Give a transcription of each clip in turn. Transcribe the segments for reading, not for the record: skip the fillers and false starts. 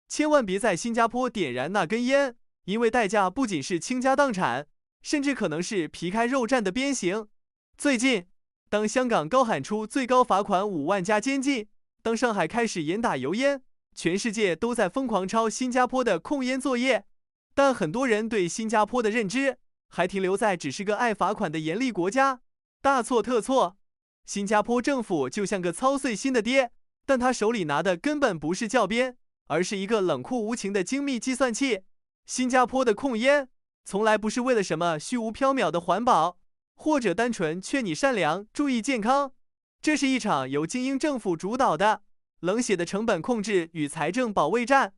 千万别在新加坡点燃那根烟，因为代价不仅是倾家荡产，甚至可能是皮开肉绽的鞭刑。最近，当香港高喊出最高罚款5万加监禁，当上海开始严打油烟，全世界都在疯狂抄新加坡的控烟作业，但很多人对新加坡的认知还停留在只是个爱罚款的严厉国家，大错特错。新加坡政府就像个操碎心的爹，但他手里拿的根本不是教鞭，而是一个冷酷无情的精密计算器。新加坡的控烟从来不是为了什么虚无缥缈的环保，或者单纯劝你善良、注意健康，这是一场由精英政府主导的冷血的成本控制与财政保卫战。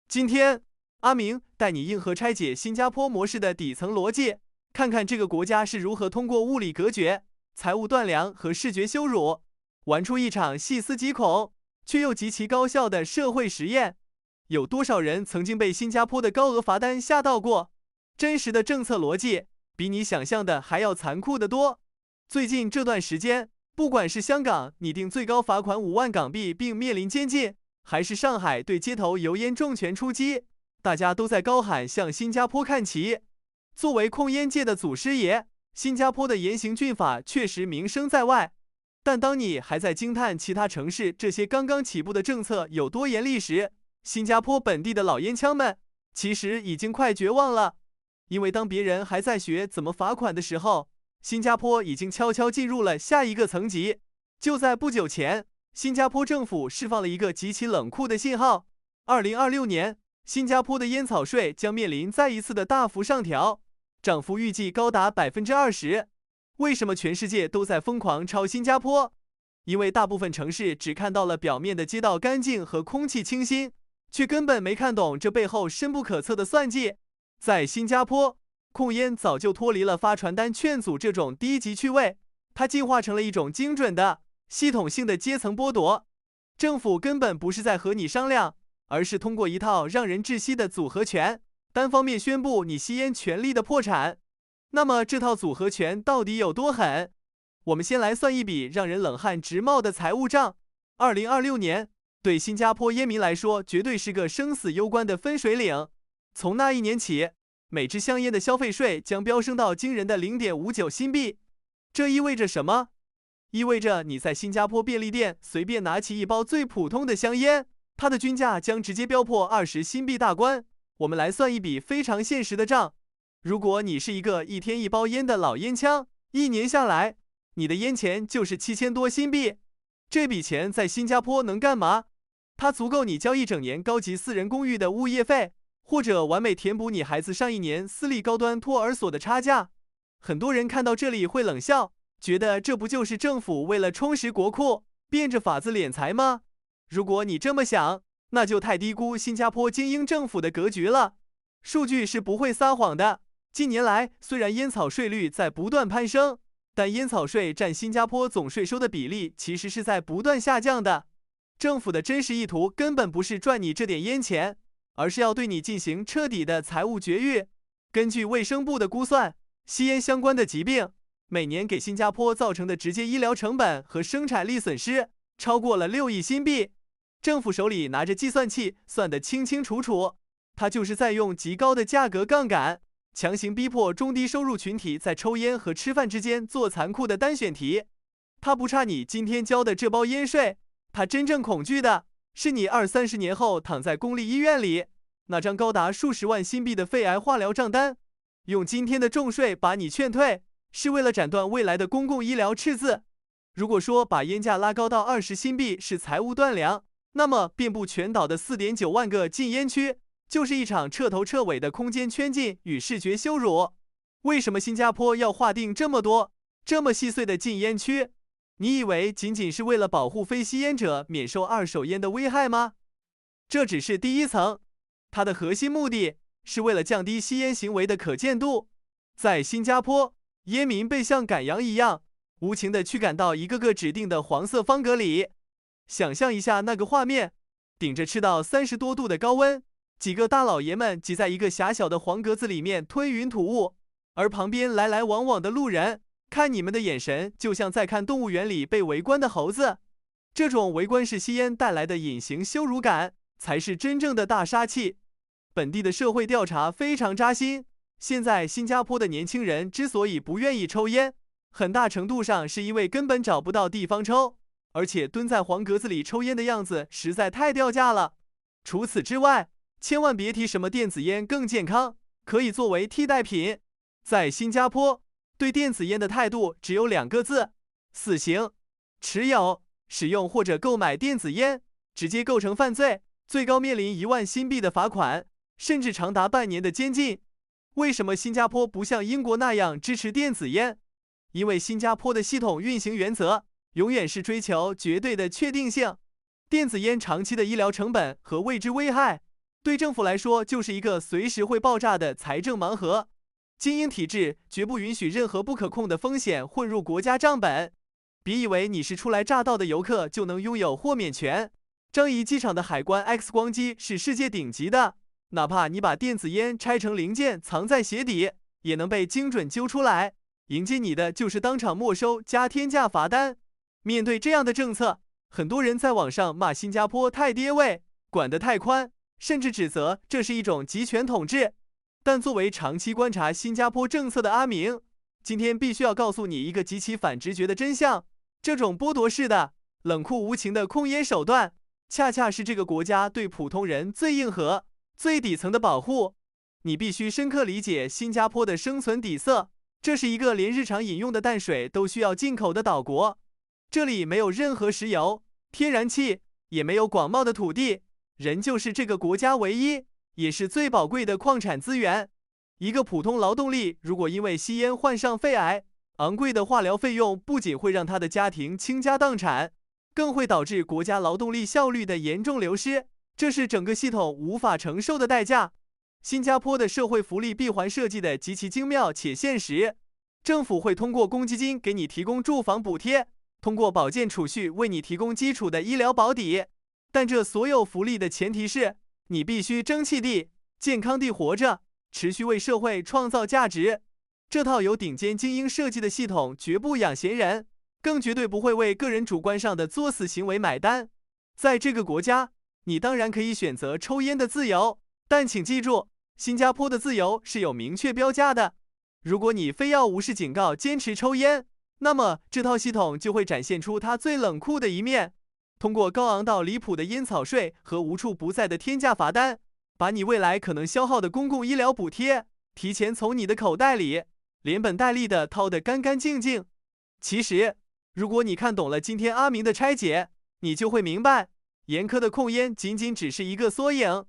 今天，阿明带你硬核拆解新加坡模式的底层逻辑，看看这个国家是如何通过物理隔绝、财务断粮和视觉羞辱，玩出一场细思极恐却又极其高效的社会实验。有多少人曾经被新加坡的高额罚单吓到过？真实的政策逻辑比你想象的还要残酷得多。最近这段时间，不管是香港拟定最高罚款5万港币并面临监禁，还是上海对街头油烟重拳出击，大家都在高喊向新加坡看齐。作为控烟界的祖师爷，新加坡的严刑峻法确实名声在外，但当你还在惊叹其他城市这些刚刚起步的政策有多严厉时，新加坡本地的老烟枪们其实已经快绝望了。因为当别人还在学怎么罚款的时候，新加坡已经悄悄进入了下一个层级。就在不久前，新加坡政府释放了一个极其冷酷的信号：2026年，新加坡的烟草税将面临再一次的大幅上调，涨幅预计高达20%。为什么全世界都在疯狂抄新加坡？因为大部分城市只看到了表面的街道干净和空气清新，却根本没看懂这背后深不可测的算计。在新加坡，控烟早就脱离了发传单劝阻这种低级趣味，它进化成了一种精准的、系统性的阶层剥夺。政府根本不是在和你商量，而是通过一套让人窒息的组合拳，单方面宣布你吸烟权利的破产。那么这套组合拳到底有多狠？我们先来算一笔让人冷汗直冒的财务账。2026年对新加坡烟民来说绝对是个生死攸关的分水岭。从那一年起，每支香烟的消费税将飙升到惊人的0.59新币。这意味着什么？意味着你在新加坡便利店随便拿起一包最普通的香烟，它的均价将直接飙破20新币大关。我们来算一笔非常现实的账。如果你是一个1天1包烟的老烟枪，1年下来，你的烟钱就是7000多新币。这笔钱在新加坡能干嘛？它足够你交一整年高级私人公寓的物业费，或者完美填补你孩子上1年私立高端托儿所的差价。很多人看到这里会冷笑，觉得这不就是政府为了充实国库，变着法子敛财吗？如果你这么想，那就太低估新加坡精英政府的格局了。数据是不会撒谎的。近年来，虽然烟草税率在不断攀升，但烟草税占新加坡总税收的比例其实是在不断下降的。政府的真实意图根本不是赚你这点烟钱，而是要对你进行彻底的财务绝育。根据卫生部的估算，吸烟相关的疾病每年给新加坡造成的直接医疗成本和生产力损失超过了6亿新币。政府手里拿着计算器算得清清楚楚，它就是在用极高的价格杠杆，强行逼迫中低收入群体在抽烟和吃饭之间做残酷的单选题。它不差你今天交的这包烟税，它真正恐惧的是你20-30年后躺在公立医院里，那张高达数十万新币的肺癌化疗账单。用今天的重税把你劝退，是为了斩断未来的公共医疗赤字。如果说把烟价拉高到20新币是财务断粮，那么遍布全岛的4.9万个禁烟区就是一场彻头彻尾的空间圈禁与视觉羞辱。为什么新加坡要划定这么多、这么细碎的禁烟区？你以为仅仅是为了保护非吸烟者免受二手烟的危害吗？这只是第一层，它的核心目的是为了降低吸烟行为的可见度。在新加坡，烟民被像赶羊一样无情地驱赶到一个个指定的黄色方格里。想象一下那个画面，顶着赤道30多度的高温，几个大老爷们挤在一个狭小的黄格子里面吞云吐雾，而旁边来来往往的路人看你们的眼神就像在看动物园里被围观的猴子。这种围观式吸烟带来的隐形羞辱感才是真正的大杀器。本地的社会调查非常扎心，现在新加坡的年轻人之所以不愿意抽烟，很大程度上是因为根本找不到地方抽，而且蹲在黄格子里抽烟的样子实在太掉价了。除此之外，千万别提什么电子烟更健康，可以作为替代品。在新加坡，对电子烟的态度只有2个字：死刑。持有、使用或者购买电子烟，直接构成犯罪，最高面临1万新币的罚款，甚至长达半年的监禁。为什么新加坡不像英国那样支持电子烟？因为新加坡的系统运行原则永远是追求绝对的确定性。电子烟长期的医疗成本和未知危害，对政府来说就是一个随时会爆炸的财政盲盒。精英体制绝不允许任何不可控的风险混入国家账本。别以为你是初来乍到的游客就能拥有豁免权。樟宜机场的海关 X 光机是世界顶级的，哪怕你把电子烟拆成零件藏在鞋底，也能被精准揪出来。迎接你的就是当场没收加天价罚单。面对这样的政策，很多人在网上骂新加坡太爹味，管得太宽，甚至指责这是一种集权统治。但作为长期观察新加坡政策的阿明，今天必须要告诉你一个极其反直觉的真相：这种剥夺式的、冷酷无情的控烟手段，恰恰是这个国家对普通人最硬核、最底层的保护。你必须深刻理解新加坡的生存底色，这是一个连日常饮用的淡水都需要进口的岛国。这里没有任何石油、天然气，也没有广袤的土地，人就是这个国家唯一，也是最宝贵的矿产资源。一个普通劳动力如果因为吸烟患上肺癌，昂贵的化疗费用不仅会让他的家庭倾家荡产，更会导致国家劳动力效率的严重流失，这是整个系统无法承受的代价。新加坡的社会福利闭环设计的极其精妙且现实，政府会通过公积金给你提供住房补贴，通过保健储蓄为你提供基础的医疗保底，但这所有福利的前提是你必须争气地、健康地活着，持续为社会创造价值。这套由顶尖精英设计的系统绝不养闲人，更绝对不会为个人主观上的作死行为买单。在这个国家，你当然可以选择抽烟的自由，但请记住，新加坡的自由是有明确标价的。如果你非要无视警告坚持抽烟，那么这套系统就会展现出它最冷酷的一面，通过高昂到离谱的烟草税和无处不在的天价罚单，把你未来可能消耗的公共医疗补贴提前从你的口袋里连本带利的掏得干干净净。其实，如果你看懂了今天阿明的拆解，你就会明白，严苛的控烟仅仅只是一个缩影。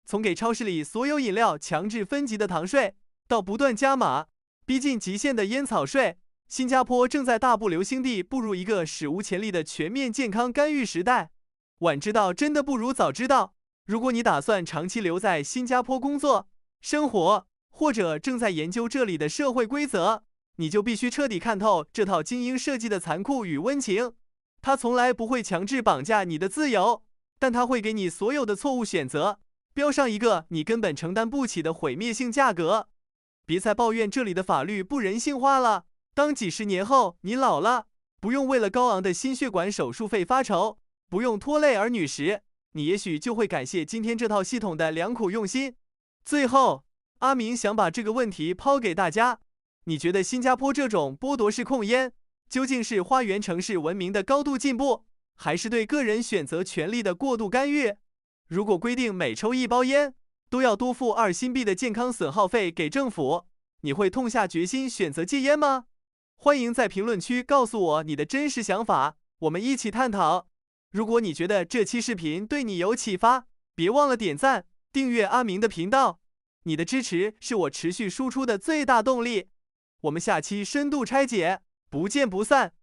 从给超市里所有饮料强制分级的糖税，到不断加码、逼近极限的烟草税，新加坡正在大步流星地步入一个史无前例的全面健康干预时代。晚知道真的不如早知道。如果你打算长期留在新加坡工作、生活，或者正在研究这里的社会规则，你就必须彻底看透这套精英设计的残酷与温情。它从来不会强制绑架你的自由，但它会给你所有的错误选择标上一个你根本承担不起的毁灭性价格。别再抱怨这里的法律不人性化了。当几十年后你老了，不用为了高昂的心血管手术费发愁，不用拖累儿女时，你也许就会感谢今天这套系统的良苦用心。最后，阿明想把这个问题抛给大家：你觉得新加坡这种剥夺式控烟，究竟是花园城市文明的高度进步，还是对个人选择权利的过度干预？如果规定每抽1包烟都要多付2新币的健康损耗费给政府，你会痛下决心选择戒烟吗？欢迎在评论区告诉我你的真实想法，我们一起探讨。如果你觉得这期视频对你有启发，别忘了点赞、订阅阿明的频道，你的支持是我持续输出的最大动力。我们下期深度拆解，不见不散。